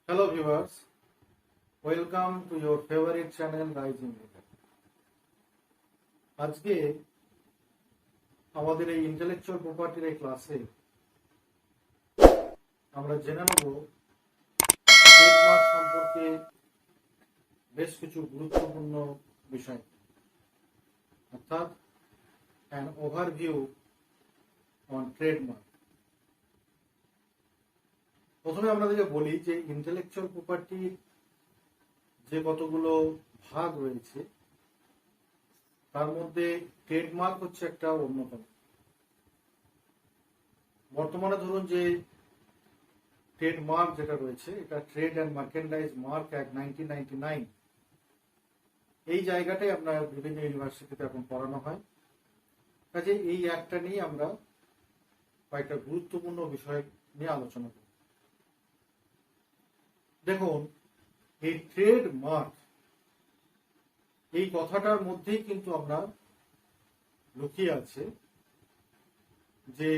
Hello viewers, welcome to your favorite channel Rising Leader. আজকে আমাদের এই ইন্টেলেকচুয়াল প্রপার্টির এই ক্লাসে আমরা জেনে নেব ট্রেডমার্ক সম্পর্কে বেশ কিছু গুরুত্বপূর্ণ বিষয়, অর্থাৎ an overview on trademark. প্রথমে আপনাদেরকে বলি যে ইন্টেলেকচুয়াল প্রপার্টির যে কতগুলো ভাগ রয়েছে তার মধ্যে ট্রেডমার্ক হচ্ছে একটা অন্যতম। বর্তমানে ধরুন যে ট্রেডমার্ক যেটা রয়েছে এটা ট্রেড অ্যান্ড মার্কেন্ডাইজ মার্ক অ্যাক্ট 1999, এই জায়গাটাই আপনার বিভিন্ন ইউনিভার্সিটিতে এখন পড়ানো হয়। কাজে এই অ্যাক্টটা নিয়ে আমরা কয়েকটা গুরুত্বপূর্ণ বিষয় নিয়ে আলোচনা করি। দেখুন, এই ট্রেডমার্ক এই কথাটার মধ্যেই কিন্তু আমরা লুকিয়ে আছে যে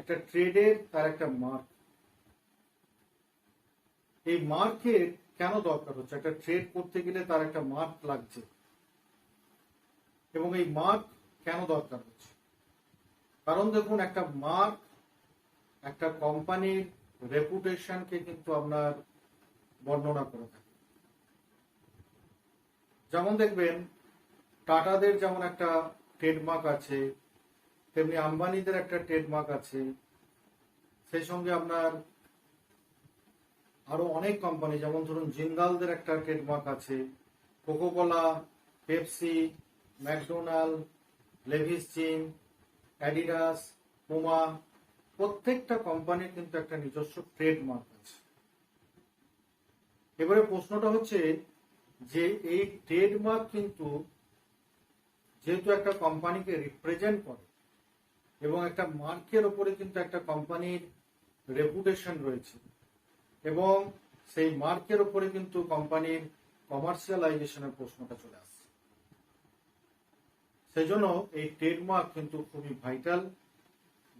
একটা ট্রেডের তার একটা মার্ক। এই মার্কের কেন দরকার হচ্ছে? একটা ট্রেড করতে গেলে তার একটা মার্ক লাগছে, এবং এই মার্ক কেন দরকার হচ্ছে? কারণ দেখুন, একটা মার্ক একটা কোম্পানির রেপুটেশনকে কিন্তু আপনার বর্ণনা করে থাকে। যেমন দেখবেন টাটাদের যেমন একটা ট্রেডমার্ক আছে, তেমনি আম্বানিদের একটা ট্রেডমার্ক আছে। সেই সঙ্গে আপনার আরো অনেক কোম্পানি, যেমন ধরুন জিন্দালদের একটা ট্রেডমার্ক আছে, কোকোকোলা, পেপসি, ম্যাকডোনাল্ড, লেভিস জিন, অ্যাডিডাস, পুমা, প্রত্যেকটা কোম্পানির কিন্তু একটা নিজস্ব ট্রেডমার্ক আছে। এবারে প্রশ্নটা হচ্ছে যে এই ট্রেডমার্ক কিন্তু যেহেতু একটা কোম্পানিকে রিপ্রেজেন্ট করে এবং একটা মার্কের উপরে কিন্তু একটা কোম্পানির রেপুটেশন রয়েছে, এবং সেই মার্কের উপরে কিন্তু কোম্পানির কমার্শিয়ালাইজেশনের প্রশ্নটা চলে আসছে। সেই জন্য এই ট্রেডমার্ক কিন্তু খুবই ভাইটাল।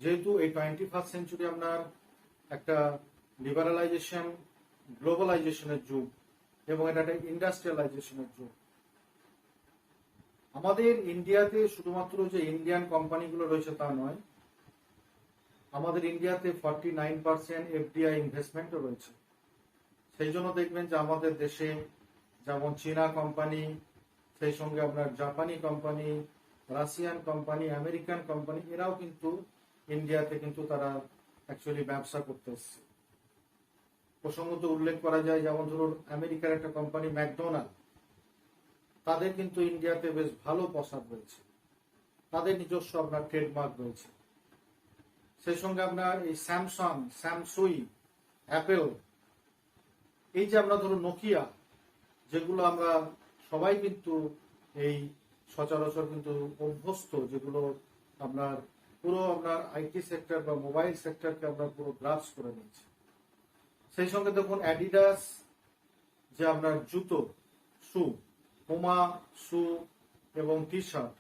যেহেতু এই 21st সেঞ্চুরি আপনার একটা লিবারালাইজেশন, গ্লোবালাইজেশনের যুগ, এবং এটা একটা ইন্ডাস্ট্রিয়ালাইজেশনের যুগ। আমাদের ইন্ডিয়াতে শুধুমাত্র যে ইন্ডিয়ান কোম্পানিগুলো রয়েছে তা নয়, আমাদের ইন্ডিয়াতে 49% এফডিআই ইনভেস্টমেন্টও রয়েছে। সেই জন্য দেখবেন যে আমাদের দেশে যেমন চীনা কোম্পানি, সেই সঙ্গে আপনার জাপানি company, Russian company, American company, এরাও কিন্তু ইন্ডিয়াতে কিন্তু তারা অ্যাকচুয়ালি ব্যবসা করতে এসছে। প্রসঙ্গত উল্লেখ করা যায়, যেমন ধরুন আমেরিকার একটা কোম্পানি ম্যাকডোনাল্ড, তাদের কিন্তু ইন্ডিয়াতে বেশ ভালো প্রসার রয়েছে, তাদের নিজস্ব আপনার ট্রেডমার্ক রয়েছে। সেই সঙ্গে আপনার এই স্যামসাং, স্যামসুই, অ্যাপেল, এই যে আমরা ধরুন নোকিয়া, যেগুলো আমরা সবাই কিন্তু এই সচরাচর কিন্তু অভ্যস্ত, যেগুলো আপনার পুরো আপনার আইটি সেক্টর বা মোবাইল সেক্টরকে আমরা পুরো গ্রাস করে নিচ্ছি। সেই সঙ্গে দেখুন অ্যাডিডাস, যে আপনার জুতো, শু, পুমা শু এবং টি শার্ট,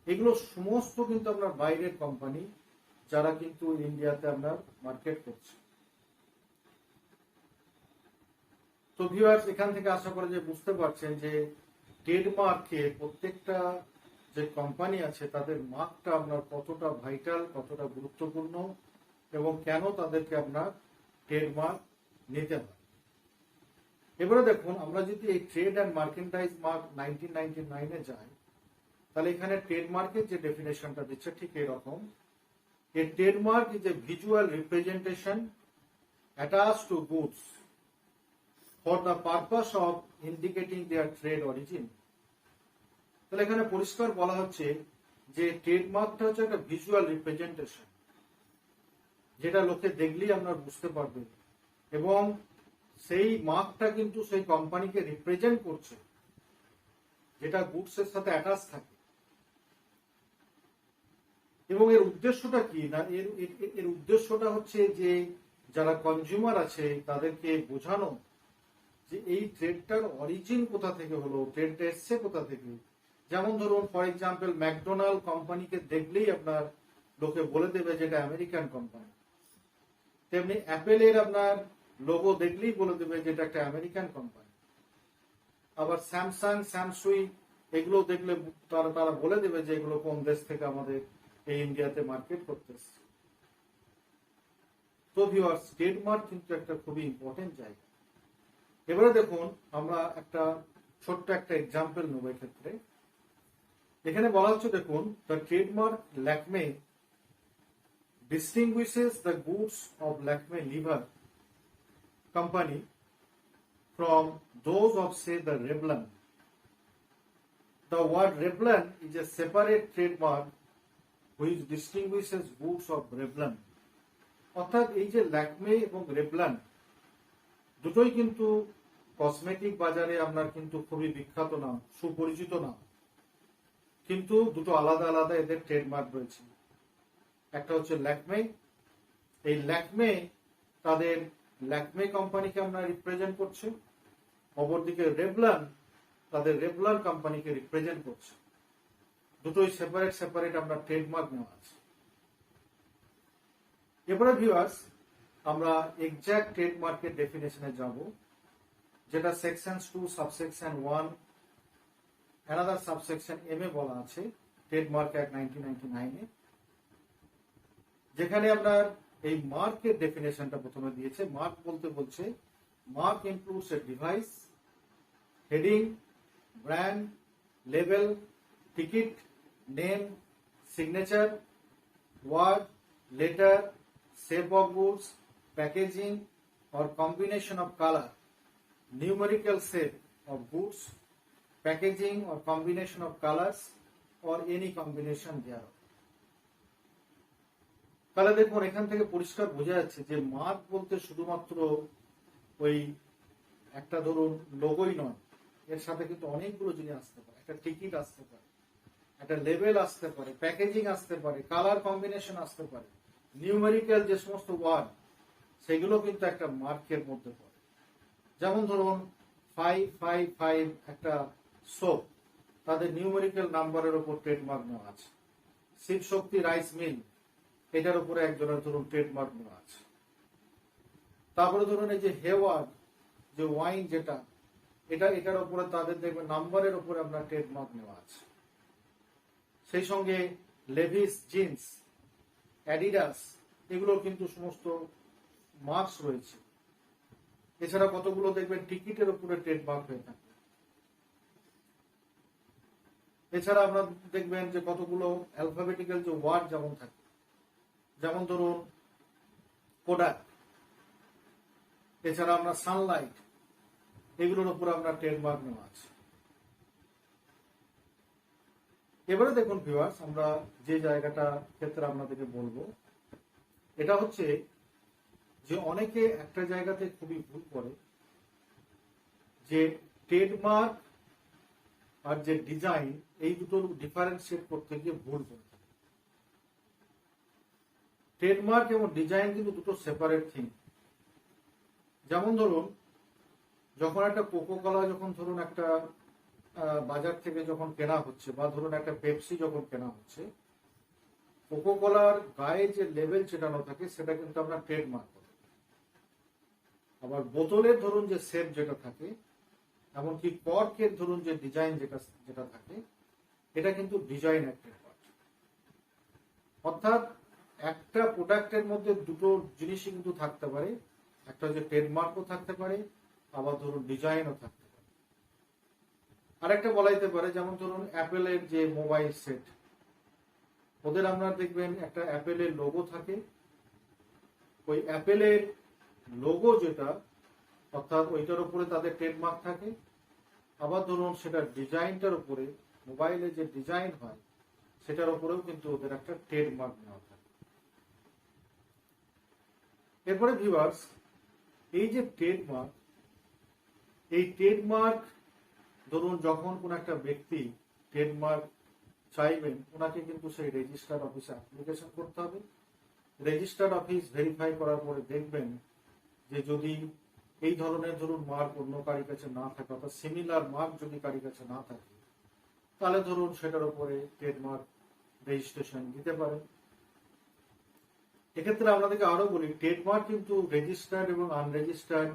এগুলো সমস্ত কিন্তু আপনার বাইরের কোম্পানি, যারা কিন্তু ইন্ডিয়াতে আপনার মার্কেট করছে। তো ভিউয়ার্স, এখান থেকে আশা করে যে বুঝতে পারছেন যে ট্রেডমার্কে প্রত্যেকটা যে কোম্পানি আছে তাদের মার্কটা আপনার কতটা ভাইটাল, কতটা গুরুত্বপূর্ণ, এবং কেন তাদেরকে আপনার ট্রেডমার্ক নিতে হয়। এবারে দেখুন, আমরা যদি এই ট্রেড অ্যান্ড মার্কেন্টাইজ মার্ক 1999-এ যাই, তাহলে এখানে ট্রেডমার্কের যে ডেফিনেশনটা দিচ্ছে ঠিক এরকম। A trademark is a visual representation attached to goods for the purpose of indicating their trade origin. তাহলে এখানে পরিষ্কার বলা হচ্ছে যে ট্রেডমার্কটা হচ্ছে একটা ভিজুয়াল রিপ্রেজেন্টেশন, যেটা লোকে দেখলেই আপনারা বুঝতে পারবেন, এবং সেই মার্কটা কিন্তু সেই কোম্পানিকে রিপ্রেজেন্ট করছে, যেটা গুডসের সাথে অ্যাটাচ থাকে। এবং এর উদ্দেশ্যটা কি না, এর উদ্দেশ্যটা হচ্ছে যে যারা কনজিউমার আছে তাদেরকে বোঝানো যে এই ট্রেডটার অরিজিন কোথা থেকে হলো, ট্রেডটা এসছে কোথা থেকে। যেমন ধরুন ফর এক্সাম্পল ম্যাকডোনাল্ড কোম্পানিকে দেখলেই আপনার লোকে বলে দেবে যে এটা আমেরিকান কোম্পানি। তেমনি অ্যাপেলের আপনার লোগো দেখলেই বলে দেবে যে এটা একটা আমেরিকান কোম্পানি। আবার স্যামসাং, স্যামসুই এগুলো দেখলে তারা বলে দেবে যে এগুলো কোন দেশ থেকে আমাদের এই ইন্ডিয়াতে মার্কেট করতেছে। তো ভিউয়ার্স, ট্রেডমার্ক কিন্তু একটা খুবই ইম্পর্টেন্ট জায়গা। এবারে দেখুন, আমরা একটা ছোট্ট একটা এক্সাম্পল নেব এক্ষেত্রে। এখানে বলা হচ্ছে, দেখুন, the trademark Lakme distinguishes the goods of Lakme liver company from those of, say, the Revlon. The word Revlon is a separate trademark which distinguishes goods of Revlon. অর্থাৎ এই যে ল্যাকমে এবং রেভলন দুটোই কিন্তু কসমেটিক বাজারে আপনার কিন্তু খুবই বিখ্যাত নাম, সুপরিচিত নাম, কিন্তু দুটো আলাদা আলাদা এদের ট্রেডমার্ক রয়েছে। একটা হচ্ছে ল্যাকমে, এই ল্যাকমে তাদের ল্যাকমে কোম্পানিকে আমরা রিপ্রেজেন্ট করছে, অপরদিকে রেভলন তাদের রেভলন কোম্পানিকে রিপ্রেজেন্ট করছে। দুটোই সেপারেট সেপারেট আমরা ট্রেডমার্ক নেওয়া আছে। এবারে ভিউয়ার্স, আমরা এক্সাক্ট ট্রেডমার্কের ডেফিনেশনে যাব, যেটা section 2 subsection 1 another subsection M এ বলা আছে ট্রেডমার্ক অ্যাক্ট 1999 এ, যেখানে আপনার এই মার্কের ডেফিনেশনটা প্রথমে দিয়েছে। মার্ক বলতে বলছে, mark includes a device, heading, brand, label, ticket, name, signature, word, letter, shape of goods, packaging or combination of color, numerical shape of goods, packaging or combination of colors or any combination thereof. তাহলে দেখুন, এখান থেকে পরিষ্কার বোঝা যাচ্ছে যে mark বলতে শুধুমাত্র ওই একটা ধরুন লোগোই নয়, এর সাথে কিন্তু অনেকগুলো জিনিস আসতে পারে। একটা টিকিট আসতে পারে, একটা লেবেল আসতে পারে, প্যাকেজিং আসতে পারে, কালার কম্বিনেশন আসতে পারে, নিউমেরিক্যাল যে সমস্ত ওয়ার্ড সেগুলো কিন্তু একটা মার্কের মধ্যে পড়ে। যেমন ধরুন 555 একটা সোপ, তাদের নিউমেরিক্যাল নাম্বারের উপর ট্রেডমার্ক নেওয়া আছে। শিব শক্তি রাইস মিল, এটার উপরে একজনের ধরুন ট্রেডমার্ক নেওয়া আছে। তারপরে ধরুন এই যে হেওয়ার্ড যে ওয়াইন, যেটা এটার উপরে তাদের দেখবেন নাম্বারের উপরে আপনার ট্রেডমার্ক নেওয়া আছে। সেই সঙ্গে লেভিস জিন্স, অ্যাডিডাস, এগুলো কিন্তু সমস্ত মার্কস রয়েছে। এছাড়া কতগুলো দেখবেন টিকিটের উপরে ট্রেডমার্ক হয়ে থাকে। এছাড়া আপনারা দেখবেন যে কতগুলো অ্যালফাবেটিক্যাল যে ওয়ার্ড যেমন থাকে, যেমন ধরুন কোডাক, এছাড়া আমরা সানলাইট, এগুলোর উপর আমরা ট্রেডমার্ক নেওয়া আছে। এবারে দেখুন ভিউয়ার্স, আমরা যে জায়গাটা ক্ষেত্রে আপনাদেরকে বলবো, এটা হচ্ছে যে অনেকে একটা জায়গাতে খুবই ভুল করে, যে ট্রেডমার্ক আর যে ডিজাইন এই দুটোর ডিফারেন্সিয়েট করতে গিয়ে ভুল করে। ট্রেডমার্ক এবং ডিজাইন কিন্তু দুটো সেপারেট থিং। যেমন ধরুন, যখন একটা কোকোকোলা যখন ধরুন একটা বাজার থেকে যখন কেনা হচ্ছে, বা ধরুন একটা পেপসি যখন কেনা হচ্ছে, কোকোকোলার গায়ে যে লেবেল চেটানো থাকে সেটা কিন্তু আমরা ট্রেডমার্ক করি। আবার বোতলের ধরুন যে শেপ যেটা থাকে, এমনকি কর্কের ধরুন যে ডিজাইন যেটা থাকে, এটা কিন্তু ডিজাইন একটা পার্ট। অর্থাৎ একটা প্রোডাক্টের মধ্যে দুটো জিনিসই কিন্তু থাকতে পারে, একটা হচ্ছে ট্রেডমার্কও থাকতে পারে, আবার ধরুন ডিজাইনও থাকতে পারে। আরেকটা বলা যেতে পারে, যেমন ধরুন অ্যাপেলের যে মোবাইল সেট, ওদের আপনারা দেখবেন একটা অ্যাপেলের লোগো থাকে। ওই অ্যাপেলের লোগো যেটা, অর্থাৎ ওইটার উপরে তাদের ট্রেডমার্ক থাকে। আবার ধরুন সেটা ডিজাইনটার উপরে, মোবাইলে যে ডিজাইন হয় সেটার উপরেও কিন্তু ওদের একটা ট্রেডমার্ক নেওয়া থাকে। এরপরে ভিউয়ার্স, এই যে ট্রেডমার্ক, এই ট্রেডমার্ক ধরুন যখন কোন একটা ব্যক্তি ট্রেডমার্ক চাইবেন, ওনাকে কিন্তু সেই রেজিস্টার্ড অফিসে অ্যাপ্লিকেশন করতে হবে। রেজিস্টার্ড অফিস ভেরিফাই করার পরে দেখবেন যে যদি এই ধরনের ধরুন মার্ক অন্য কারোর কাছে না থাকে, অর্থাৎ সিমিলার মার্ক যদি কারোর কাছে না থাকে, তাহলে ধরুন সেটার উপরে ট্রেডমার্ক রেজিস্ট্রেশন দিতে পারে। এক্ষেত্রে আপনাদেরকে আরো বলি, ট্রেডমার্ক কিন্তু রেজিস্টার্ড এবং আনরেজিস্টার্ড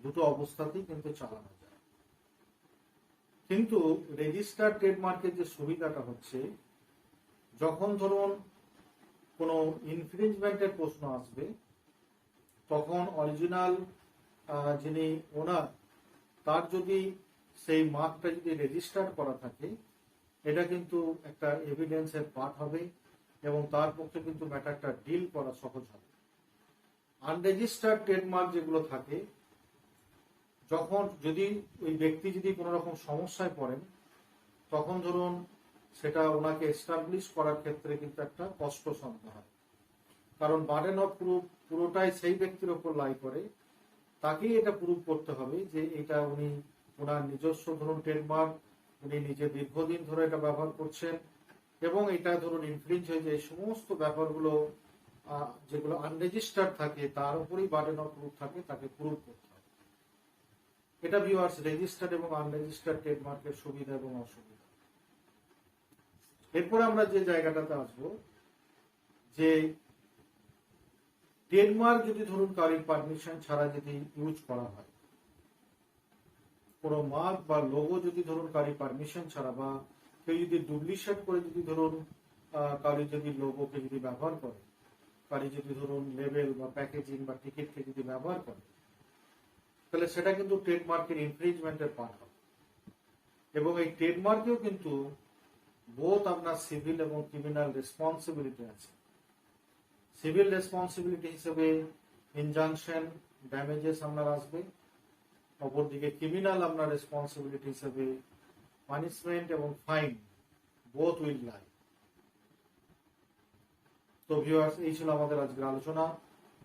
দুটো অবস্থাতেই কিন্তু চালানো যায়। কিন্তু রেজিস্টার্ড ট্রেডমার্কের যে সুবিধাটা হচ্ছে, যখন ধরুন কোনো ইনফ্রিঞ্জমেন্টের প্রশ্ন আসবে, তখন অরিজিনাল যিনি ওনার, তার যদি সেই মার্কটা যদি রেজিস্টার্ড করা থাকে, এটা কিন্তু একটা এভিডেন্সের পার্ট হবে এবং তার পক্ষে কিন্তু ম্যাটারটা ডিল করা সহজ হবে। আনরেজিস্টার্ড ট্রেডমার্ক যেগুলো থাকে, যখন যদি ওই ব্যক্তি যদি কোনো রকম সমস্যায় পড়েন, তখন ধরুন সেটা ওনাকে এস্টাবলিশ করার ক্ষেত্রে কিন্তু একটা কষ্টসাধ্য হয়। কারণ বার্ডেন অফ প্রুফ পুরোটাই সেই ব্যক্তির ওপর লাই করে, তাকেই এটা প্রুভ করতে হবে যে এটা উনি ওনার নিজস্ব ধরুন ট্রেডমার্ক, উনি নিজে দীর্ঘদিন ধরে এটা ব্যবহার করছেন এবং এটা ধরুন ইনফ্রিঞ্জ হয়ে যায়। এই সমস্ত ব্যাপারগুলো যেগুলো আনরেজিস্টার্ড থাকে তার উপরেই বার্ডেন অফ প্রুফ থাকে, তাকে প্রুভ করতে হবে। এটা ভিউয়ার্স রেজিস্টার্ড এবং আনরেজিস্টার্ড ট্রেডমার্কের সুবিধা এবং অসুবিধা। এরপরে আমরা যে জায়গাটাতে আসবো, যে ট্রেডমার্ক যদি ধরুন কারোর পারমিশন ছাড়া যদি ইউজ করা হয়, কোনো মার্ক বা লোগো যদি ধরুন কারোর পারমিশন ছাড়া বা কেউ যদি ডুপ্লিকেট করে যদি ধরুন কারোর যদি লোগোকে যদি ব্যবহার করে, কারোর যদি ধরুন লেবেল বা প্যাকেজিং বা টিকিটকে যদি ব্যবহার করে, তাহলে সেটা কিন্তু ট্রেডমার্কের ইনফ্রিঞ্জমেন্টের পার্ট হবে। এবং এই ট্রেডমার্কেও কিন্তু বোথ আপনার সিভিল এবং ক্রিমিনাল রেসপন্সিবিলিটি আছে। সিভিল রেসপন্সিবিলিটি হিসেবে ইনজাংশন, ড্যামেজেস আপনার আসবে, অপরদিকে ক্রিমিনাল আপনার রেসপন্সিবিলিটি হিসেবে পানিশমেন্ট এবং ফাইন, বোথ উইল লাই। তো ভিউয়ার্স, এই ছিল আমাদের আজকের আলোচনা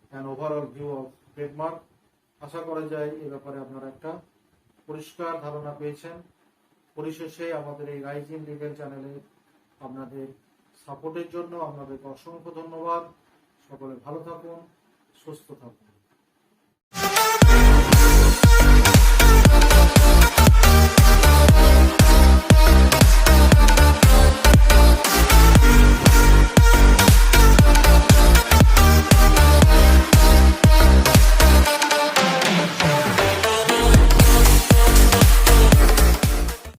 and overall view of trademark. আশা করা যায় এ ব্যাপারে আপনারা একটা পরিষ্কার ধারণা পেয়েছেন। পরিশেষে আমাদের এই রাইজিং লিগ্যাল চ্যানেলে আপনাদের সাপোর্টের জন্য আপনাদেরকে অসংখ্য ধন্যবাদ। সকলে ভালো থাকুন, সুস্থ থাকুন।